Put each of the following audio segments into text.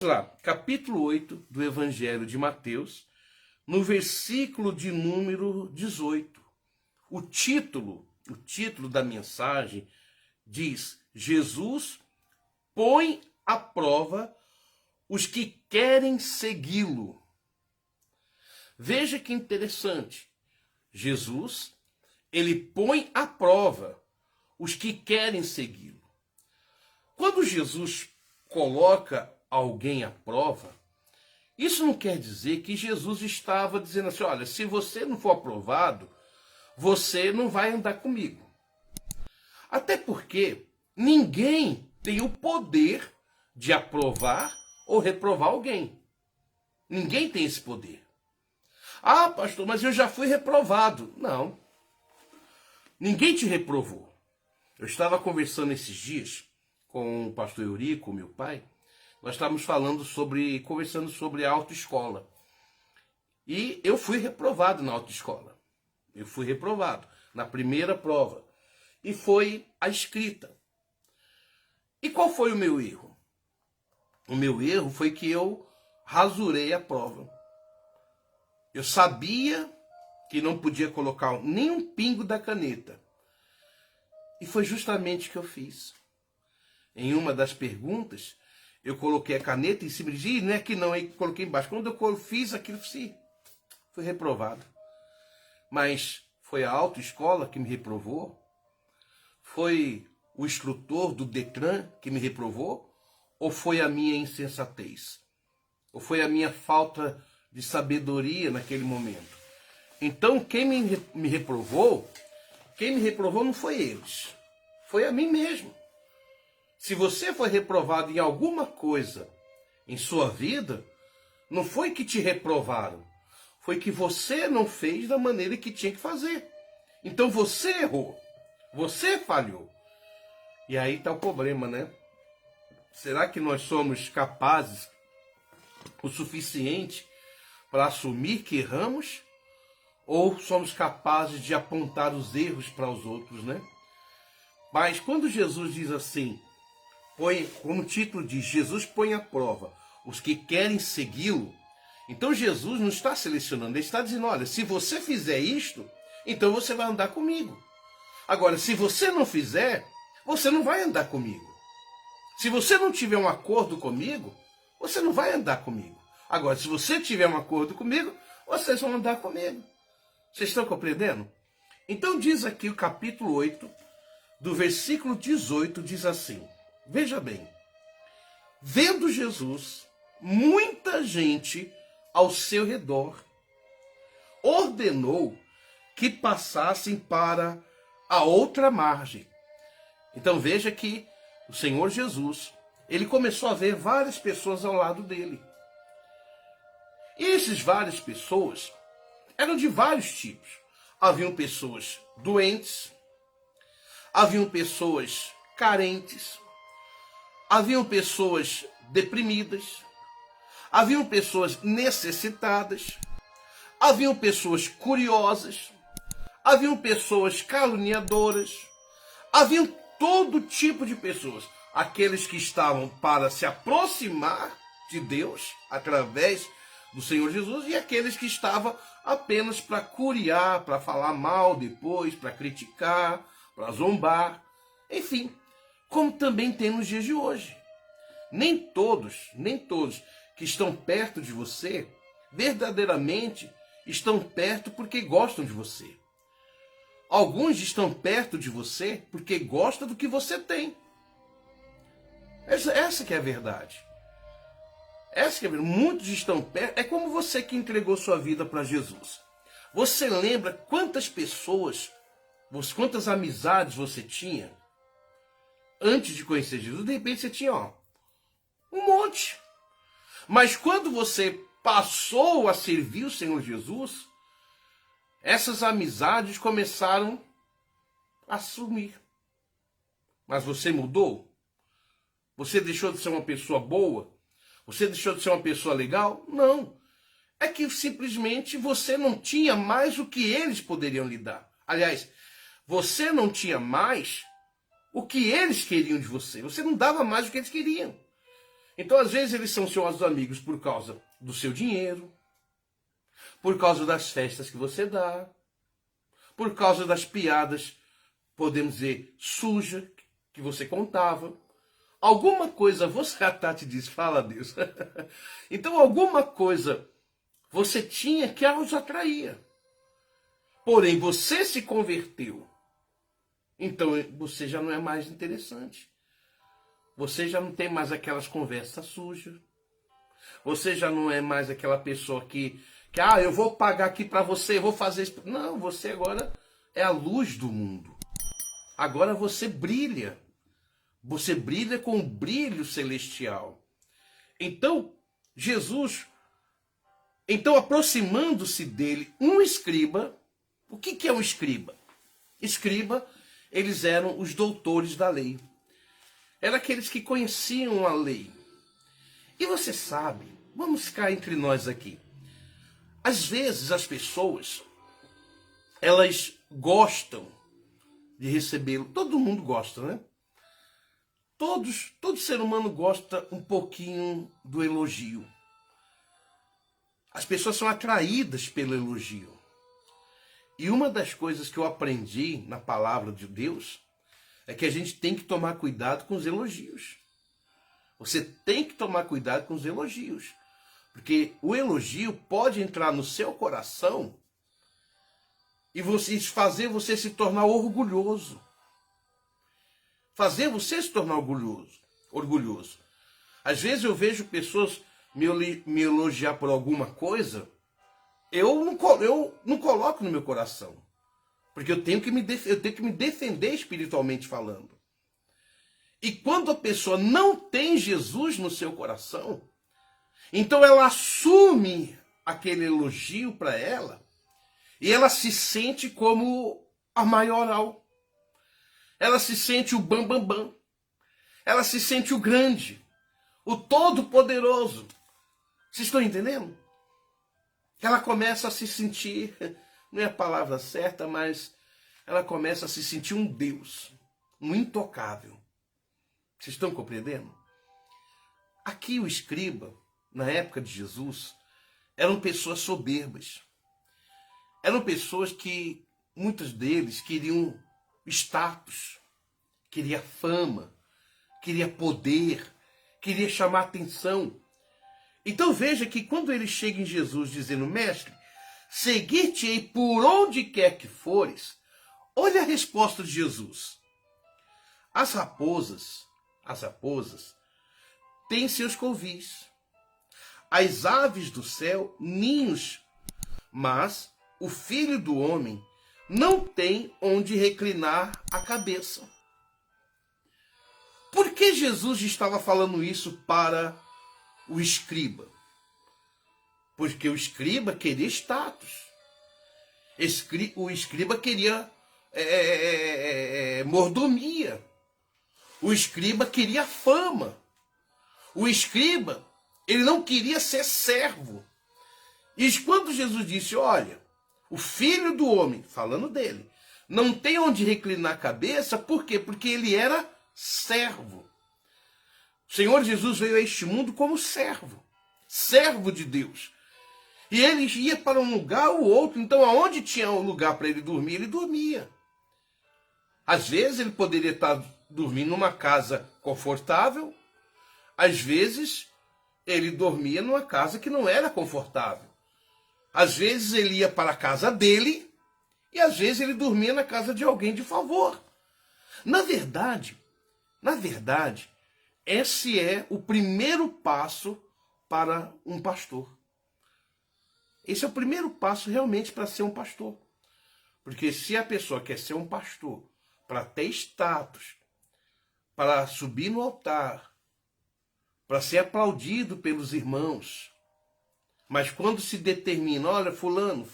Lá, capítulo 8 do Evangelho de Mateus, no versículo de número 18. O título da mensagem diz: Jesus põe à prova os que querem segui-lo. Veja que interessante. Jesus, ele põe à prova os que querem segui-lo. Quando Jesus coloca alguém à prova, isso não quer dizer que Jesus estava dizendo assim: olha, se você não for aprovado, você não vai andar comigo. Até porque ninguém tem o poder de aprovar ou reprovar alguém. Ninguém tem esse poder. Ah, pastor, mas eu já fui reprovado. Não. Ninguém te reprovou. Eu estava conversando esses dias com o pastor Eurico, meu pai. Nós estávamos conversando sobre a autoescola. E eu fui reprovado na autoescola. Eu fui reprovado na primeira prova. E foi a escrita. E qual foi o meu erro? O meu erro foi que eu rasurei a prova. Eu sabia que não podia colocar nem um pingo da caneta. E foi justamente o que eu fiz. Em uma das perguntas, eu coloquei a caneta em cima e não é que não, aí coloquei embaixo. Quando eu fiz aquilo, sim, fui reprovado. Mas foi a autoescola que me reprovou? Foi o instrutor do Detran que me reprovou? Ou foi a minha insensatez? Ou foi a minha falta de sabedoria naquele momento? Então, quem me reprovou não foi eles. Foi a mim mesmo. Se você foi reprovado em alguma coisa em sua vida, não foi que te reprovaram. Foi que você não fez da maneira que tinha que fazer. Então você errou. Você falhou. E aí está o problema, né? Será que nós somos capazes o suficiente para assumir que erramos? Ou somos capazes de apontar os erros para os outros, né? Mas quando Jesus diz assim, como o título diz, Jesus põe à prova os que querem segui-lo. Então Jesus não está selecionando, ele está dizendo: olha, se você fizer isto, então você vai andar comigo. Agora, se você não fizer, você não vai andar comigo. Se você não tiver um acordo comigo, você não vai andar comigo. Agora, se você tiver um acordo comigo, vocês vão andar comigo. Vocês estão compreendendo? Então diz aqui o capítulo 8, do versículo 18, diz assim: veja bem, vendo Jesus, muita gente ao seu redor, ordenou que passassem para a outra margem. Então veja que o Senhor Jesus, ele começou a ver várias pessoas ao lado dele. E essas várias pessoas eram de vários tipos. Haviam pessoas doentes, haviam pessoas carentes, haviam pessoas deprimidas, haviam pessoas necessitadas, haviam pessoas curiosas, haviam pessoas caluniadoras, haviam todo tipo de pessoas. Aqueles que estavam para se aproximar de Deus através do Senhor Jesus e aqueles que estavam apenas para curiar, para falar mal depois, para criticar, para zombar, enfim, como também tem nos dias de hoje. Nem todos que estão perto de você, verdadeiramente estão perto porque gostam de você. Alguns estão perto de você porque gostam do que você tem. Essa que é a verdade. Essa que é a verdade. Muitos estão perto. É como você que entregou sua vida para Jesus. Você lembra quantas pessoas, quantas amizades você tinha antes de conhecer Jesus? De repente você tinha um monte. Mas quando você passou a servir o Senhor Jesus, essas amizades começaram a sumir. Mas você mudou? Você deixou de ser uma pessoa boa? Você deixou de ser uma pessoa legal? Não. É que simplesmente você não tinha mais o que eles poderiam lhe dar. Aliás, você não tinha mais o que eles queriam de você. Você não dava mais o que eles queriam. Então, às vezes, eles são seus amigos por causa do seu dinheiro, por causa das festas que você dá, por causa das piadas, podemos dizer, sujas, que você contava. Alguma coisa, você, a Tati diz, fala a Deus. Então, alguma coisa você tinha que os atraía. Porém, você se converteu. Então, você já não é mais interessante. Você já não tem mais aquelas conversas sujas. Você já não é mais aquela pessoa que eu vou pagar aqui para você, eu vou fazer isso. Não, você agora é a luz do mundo. Agora você brilha. Você brilha com um brilho celestial. Então, Jesus, aproximando-se dele, um escriba. O que é um escriba? Escriba, eles eram os doutores da lei. Eram aqueles que conheciam a lei. E você sabe, vamos ficar entre nós aqui. Às vezes as pessoas, elas gostam de recebê-lo. Todo mundo gosta, né? Todo ser humano gosta um pouquinho do elogio. As pessoas são atraídas pelo elogio. E uma das coisas que eu aprendi na palavra de Deus é que a gente tem que tomar cuidado com os elogios. Você tem que tomar cuidado com os elogios. Porque o elogio pode entrar no seu coração e fazer você se tornar orgulhoso. Fazer você se tornar orgulhoso. Às vezes eu vejo pessoas me elogiar por alguma coisa, eu não coloco no meu coração. Porque eu tenho que me defender espiritualmente falando. E quando a pessoa não tem Jesus no seu coração, então ela assume aquele elogio para ela e ela se sente como a maioral. Ela se sente o bambambam. Bam, bam. Ela se sente o grande, o todo-poderoso. Vocês estão entendendo? Ela começa a se sentir, não é a palavra certa, mas ela começa a se sentir um Deus, um intocável. Vocês estão compreendendo? Aqui o escriba, na época de Jesus, eram pessoas soberbas. Eram pessoas que, muitos deles, queriam status, queria fama, queria poder, queria chamar atenção. Então veja que quando ele chega em Jesus dizendo, mestre, seguir-te-ei por onde quer que fores, olha a resposta de Jesus. As raposas têm seus covis, as aves do céu ninhos, mas o Filho do Homem não tem onde reclinar a cabeça. Por que Jesus estava falando isso para o escriba? Porque o escriba queria status. O escriba queria mordomia. O escriba queria fama. O escriba, ele não queria ser servo. E quando Jesus disse, olha, o Filho do Homem, falando dele, não tem onde reclinar a cabeça, por quê? Porque ele era servo. O Senhor Jesus veio a este mundo como servo, servo de Deus. E ele ia para um lugar ou outro, então aonde tinha um lugar para ele dormir, ele dormia. Às vezes ele poderia estar dormindo numa casa confortável, às vezes ele dormia numa casa que não era confortável. Às vezes ele ia para a casa dele e às vezes ele dormia na casa de alguém de favor. Na verdade, esse é o primeiro passo para um pastor. Esse é o primeiro passo realmente para ser um pastor. Porque se a pessoa quer ser um pastor, para ter status, para subir no altar, para ser aplaudido pelos irmãos, mas quando se determina, olha, fulano,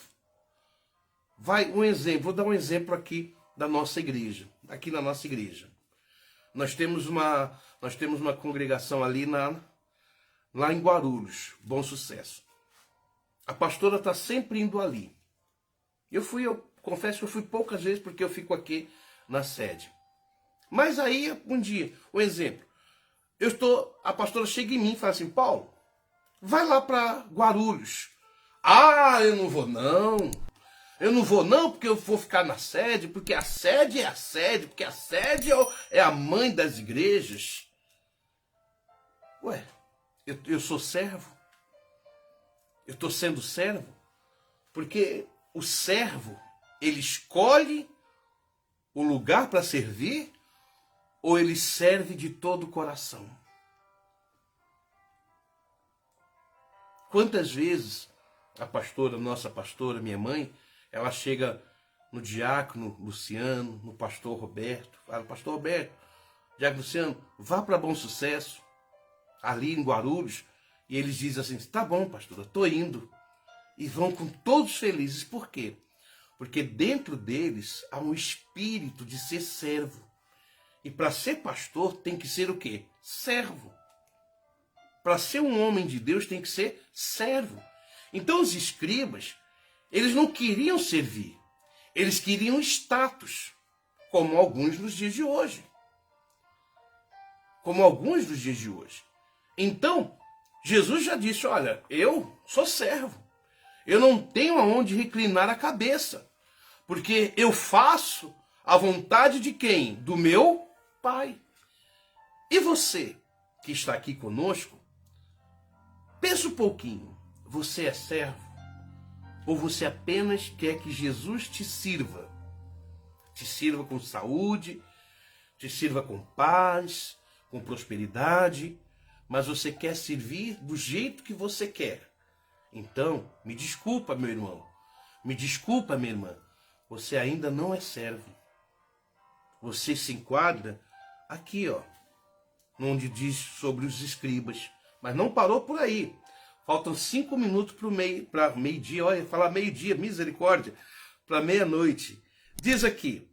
vou dar um exemplo aqui da nossa igreja, aqui na nossa igreja. Nós temos uma congregação ali lá em Guarulhos, Bom Sucesso. A pastora está sempre indo ali. Eu confesso que eu fui poucas vezes porque eu fico aqui na sede. Mas aí, um dia, um exemplo, A pastora chega em mim e fala assim, Paulo, vai lá para Guarulhos. Ah, eu não vou não. Eu não vou não porque eu vou ficar na sede, porque a sede é a sede, porque a sede é a mãe das igrejas. Ué, eu sou servo? Eu estou sendo servo? Porque o servo, ele escolhe o lugar para servir ou ele serve de todo o coração? Quantas vezes a pastora, nossa pastora, minha mãe, ela chega no diácono Luciano, no pastor Roberto, fala, pastor Roberto, diácono Luciano, vá para Bom Sucesso, ali em Guarulhos, e eles dizem assim, tá bom, pastora, estou indo. E vão com todos felizes. Por quê? Porque dentro deles há um espírito de ser servo. E para ser pastor tem que ser o quê? Servo. Para ser um homem de Deus tem que ser servo. Então os escribas, eles não queriam servir. Eles queriam status, como alguns nos dias de hoje. Como alguns dos dias de hoje. Então, Jesus já disse, olha, eu sou servo. Eu não tenho aonde reclinar a cabeça, porque eu faço a vontade de quem? Do meu Pai. E você que está aqui conosco, pensa um pouquinho, você é servo? Ou você apenas quer que Jesus te sirva? Te sirva com saúde, te sirva com paz, com prosperidade, mas você quer servir do jeito que você quer. Então, me desculpa, meu irmão, me desculpa, minha irmã, você ainda não é servo. Você se enquadra aqui, ó, onde diz sobre os escribas, mas não parou por aí. Faltam 5 minutos para meio-dia, olha, falar meio-dia, misericórdia, para meia-noite. Diz aqui,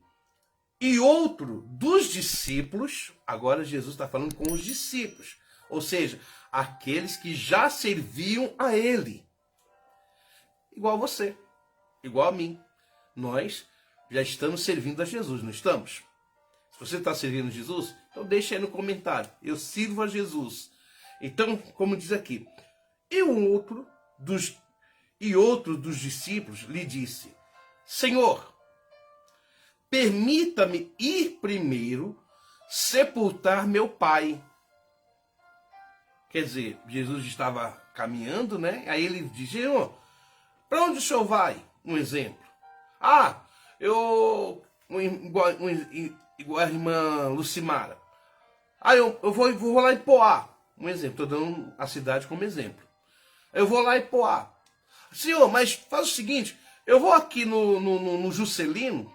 e outro dos discípulos, agora Jesus está falando com os discípulos, ou seja, aqueles que já serviam a ele. Igual a você, igual a mim. Nós já estamos servindo a Jesus, não estamos? Se você está servindo a Jesus, então deixa aí no comentário. Eu sirvo a Jesus. Então, como diz aqui, e outro dos discípulos lhe disse, Senhor, permita-me ir primeiro sepultar meu pai. Quer dizer, Jesus estava caminhando, né? Aí ele diz, Senhor, para onde o senhor vai? Um exemplo. Ah, igual a irmã Lucimara. Ah, eu vou lá em Poá. Um exemplo, estou dando a cidade como exemplo. Eu vou lá em Poá. Senhor, mas faz o seguinte, eu vou aqui no Juscelino,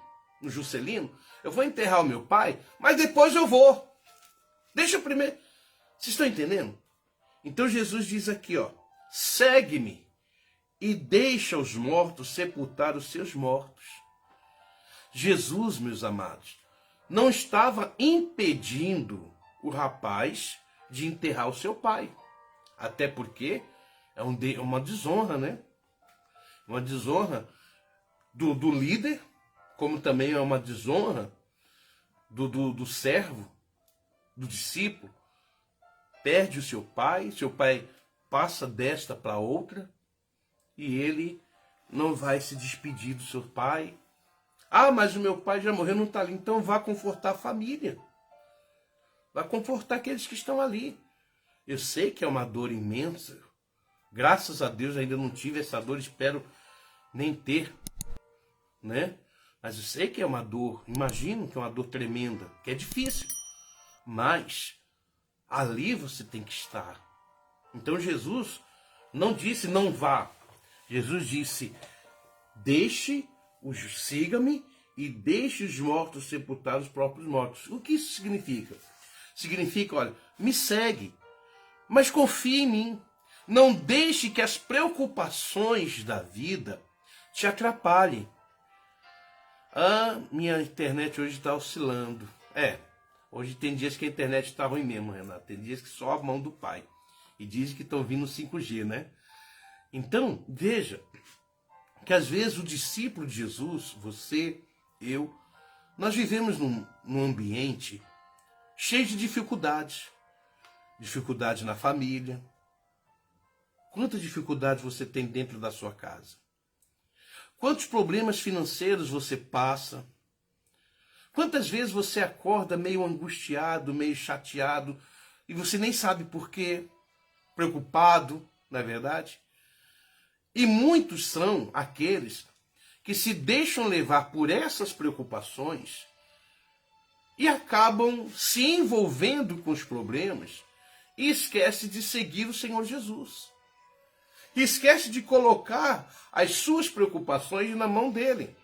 eu vou enterrar o meu pai, mas depois eu vou. Deixa eu primeiro. Vocês estão entendendo? Então Jesus diz aqui, ó, segue-me e deixa os mortos sepultar os seus mortos. Jesus, meus amados, não estava impedindo o rapaz de enterrar o seu pai. Até porque é uma desonra, né? Uma desonra do líder, como também é uma desonra do servo, do discípulo. Perde o seu pai passa desta para outra, e ele não vai se despedir do seu pai. Ah, mas o meu pai já morreu, não está ali. Então vá confortar a família. Vá confortar aqueles que estão ali. Eu sei que é uma dor imensa. Graças a Deus ainda não tive essa dor, espero nem ter, né? Mas eu sei que é uma dor, imagino que é uma dor tremenda, que é difícil. Mas ali você tem que estar. Então Jesus não disse não vá. Jesus disse, siga-me e deixe os mortos sepultar os próprios mortos. O que isso significa? Significa, olha, me segue, mas confie em mim. Não deixe que as preocupações da vida te atrapalhem. Ah, minha internet hoje está oscilando. Hoje tem dias que a internet está ruim mesmo, Renato. Tem dias que só a mão do pai. E dizem que estão vindo 5G, né? Então, veja que às vezes o discípulo de Jesus, você, eu, nós vivemos num ambiente cheio de dificuldades. dificuldade na família. Quantas dificuldades você tem dentro da sua casa? Quantos problemas financeiros você passa? Quantas vezes você acorda meio angustiado, meio chateado, e você nem sabe por quê, preocupado, não é verdade? E muitos são aqueles que se deixam levar por essas preocupações e acabam se envolvendo com os problemas e esquece de seguir o Senhor Jesus. E esquece de colocar as suas preocupações na mão dele.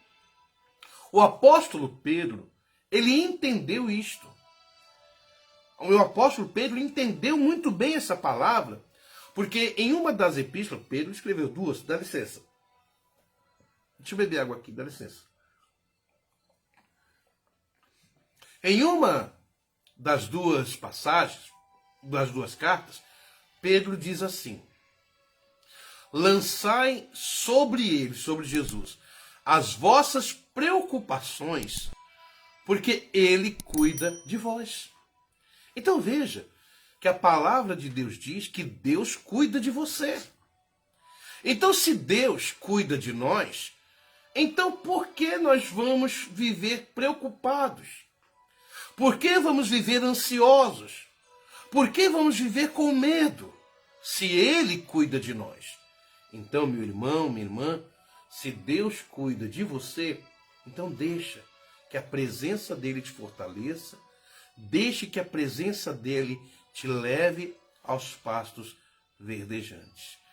O apóstolo Pedro, ele entendeu isto. O apóstolo Pedro entendeu muito bem essa palavra, porque em uma das epístolas, Pedro escreveu duas, dá licença. Deixa eu beber água aqui, dá licença. Em uma das duas passagens, das duas cartas, Pedro diz assim: lançai sobre ele, sobre Jesus, as vossas preocupações, porque ele cuida de vós. Então veja que a palavra de Deus diz que Deus cuida de você. Então, se Deus cuida de nós, então por que nós vamos viver preocupados? Por que vamos viver ansiosos? Por que vamos viver com medo? Se Ele cuida de nós. Então, meu irmão, minha irmã, se Deus cuida de você, então deixa que a presença dele te fortaleça, deixe que a presença dele te leve aos pastos verdejantes.